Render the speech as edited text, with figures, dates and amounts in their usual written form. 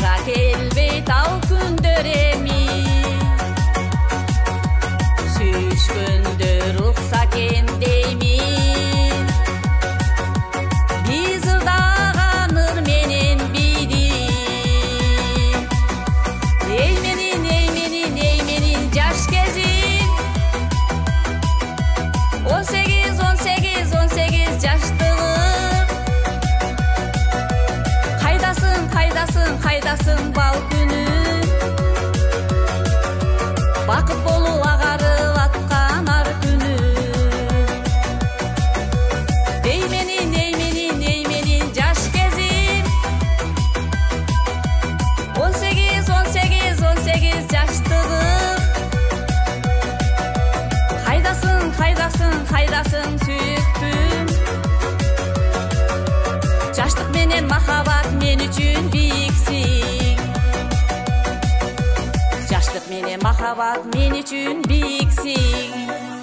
Кайра келбейт ал күндөр эми. Сүйүшкөндө уруксат экен деймин. Биз ырдаган ыр менен бийдик. Эй менин, эй менин, эй менин жаш кезим. 18 жаштыгым. Кайдасың бал күнүм. Бакыт болуп агарып аткан ар күнүм. Эй менин, эй менин, эй менин жаш кезим. 18 жаштыгым. Кайдасың сүйүктүм. Жаштык менен махабат мен үчүн бийиксиң. Жаштык менен махабат мен үчүн бийиксиң.